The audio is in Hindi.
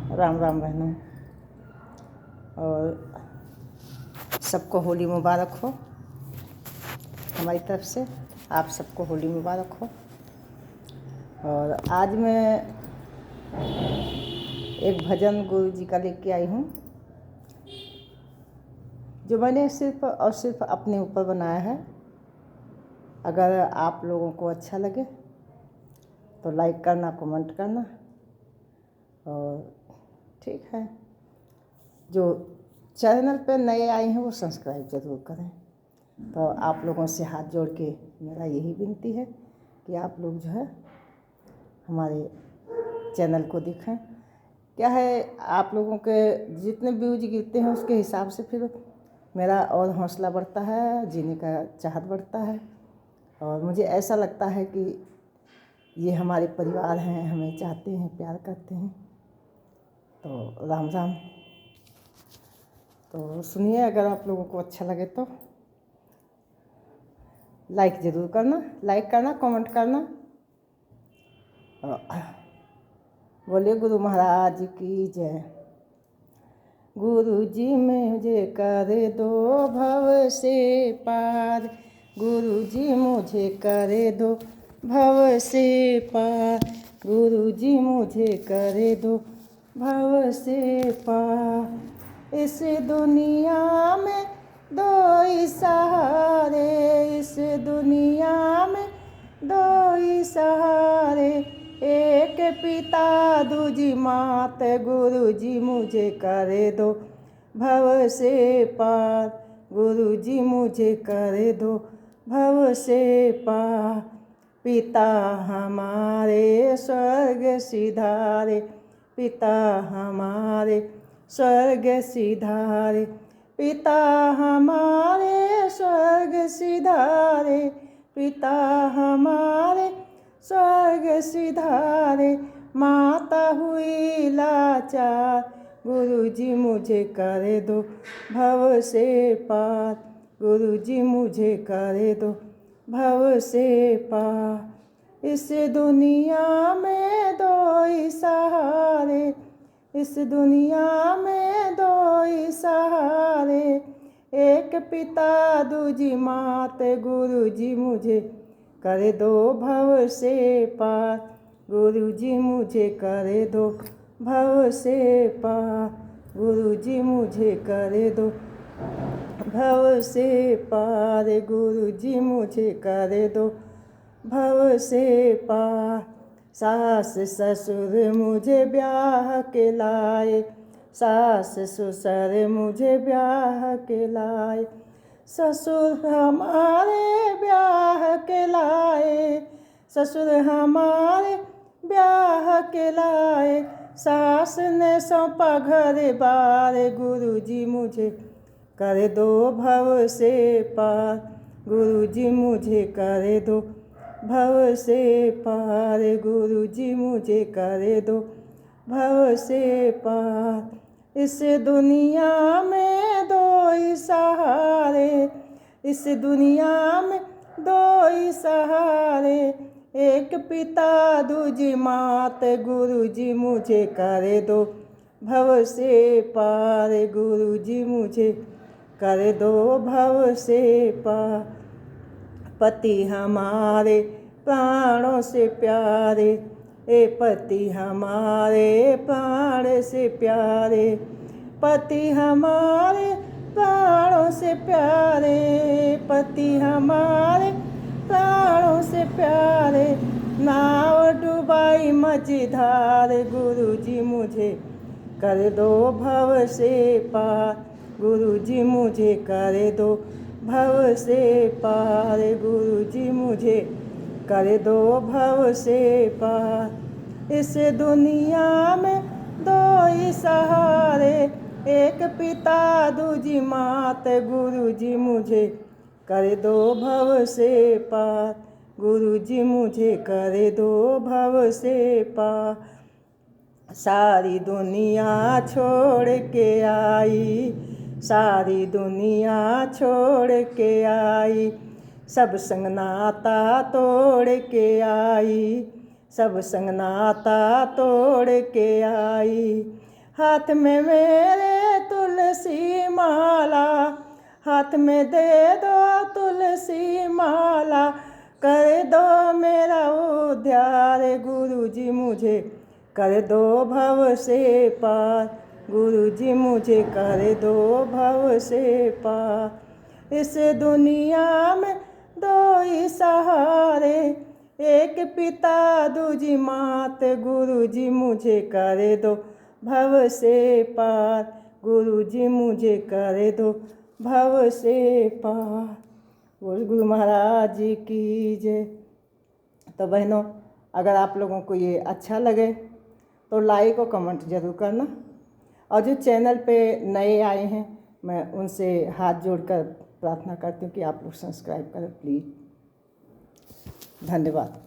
राम राम बहनों, और सबको होली मुबारक हो। हमारी तरफ से आप सबको होली मुबारक हो। और आज मैं एक भजन गुरु जी का लेके आई हूँ, जो मैंने सिर्फ और सिर्फ अपने ऊपर बनाया है। अगर आप लोगों को अच्छा लगे तो लाइक करना, कमेंट करना, और ठीक है, जो चैनल पे नए आए हैं वो सब्सक्राइब ज़रूर करें। तो आप लोगों से हाथ जोड़ के मेरा यही विनती है कि आप लोग जो है हमारे चैनल को देखें। क्या है, आप लोगों के जितने व्यूज गिरते हैं उसके हिसाब से फिर मेरा और हौसला बढ़ता है, जीने का चाहत बढ़ता है। और मुझे ऐसा लगता है कि ये हमारे परिवार हैं, हमें चाहते हैं, प्यार करते हैं। तो राम राम। तो सुनिए, अगर आप लोगों को अच्छा लगे तो लाइक ज़रूर करना, कमेंट करना। बोले गुरु महाराज की जय। गुरु जी मुझे कर दो भव से पार, गुरु जी मुझे कर दो भव से पार, गुरु जी मुझे कर दो भव से पार। इस दुनिया में दो ही सहारे, इस दुनिया में दो ही सहारे, एक पिता दूजी मात, गुरु जी मुझे कर दो भव से पार, गुरु जी मुझे कर दो भव से पार। पिता हमारे स्वर्ग सिधारे, पिता हमारे स्वर्ग सिधारे, पिता हमारे स्वर्ग सिधारे, पिता हमारे स्वर्ग सिधारे। माता हुई लाचार, गुरु जी मुझे कर दो भव से पार, गुरु जी मुझे कर दो भव से पार। इस दुनिया में दो ही सहारे, इस दुनिया में दो ही सहारे, एक पिता दूजी मात, गुरु जी मुझे कर दो भव से पार, गुरु जी मुझे कर दो भव से पार, गुरु जी मुझे कर दो भव से पार, गुरु जी मुझे कर दो भव से पार। सास ससुर मुझे ब्याह के लाए, सास ससुर मुझे ब्याह के लाए, ससुर हमारे ब्याह के लाए, ससुर हमारे ब्याह के लाए। सास ने सौंपा घर बार, गुरु जी मुझे कर दो भव से पार, गुरु जी मुझे कर दो भव से पार, गुरु जी मुझे कर दो भव से पार। इस दुनिया में दो ही सहारे, इस दुनिया में दो ही सहारे, एक पिता दूजी मात, गुरु जी मुझे कर दो भव से पार, गुरु जी मुझे कर दो भव से पार। पति हमारे प्राणों से प्यारे, ए पति हमारे प्राण से प्यारे, पति हमारे प्राणों से प्यारे, पति हमारे प्राणों से प्यारे। नाव डुबाई मझधार, गुरु जी मुझे कर दो भव से पार, गुरु जी मुझे कर दो भव से पार, गुरु जी मुझे कर दो भव से पार। इस दुनिया में दो ही सहारे, एक पिता दूजी मात, गुरु जी मुझे कर दो भव से पार, गुरु जी मुझे कर दो भव से पार। सारी दुनिया छोड़ के आई, सारी दुनिया छोड़ के आई, सब संग नाता तोड़ के आई, सब संग नाता तोड़ के आई। हाथ में मेरे तुलसी माला, हाथ में दे दो तुलसी माला, कर दो मेरा उद्धार गुरुजी मुझे, कर दो भव से पार, गुरुजी मुझे कर दो भव से पार। इस दुनिया में दो ही सहारे, एक पिता दूजी मात, गुरुजी मुझे कर दो भव से पार, गुरुजी मुझे कर दो भव से पार। बोल गुरु महाराज जी की जय। तो बहनों, अगर आप लोगों को ये अच्छा लगे तो लाइक और कमेंट ज़रूर करना, और जो चैनल पे नए आए हैं मैं उनसे हाथ जोड़कर प्रार्थना करती हूँ कि आप लोग सब्सक्राइब करें प्लीज़। धन्यवाद।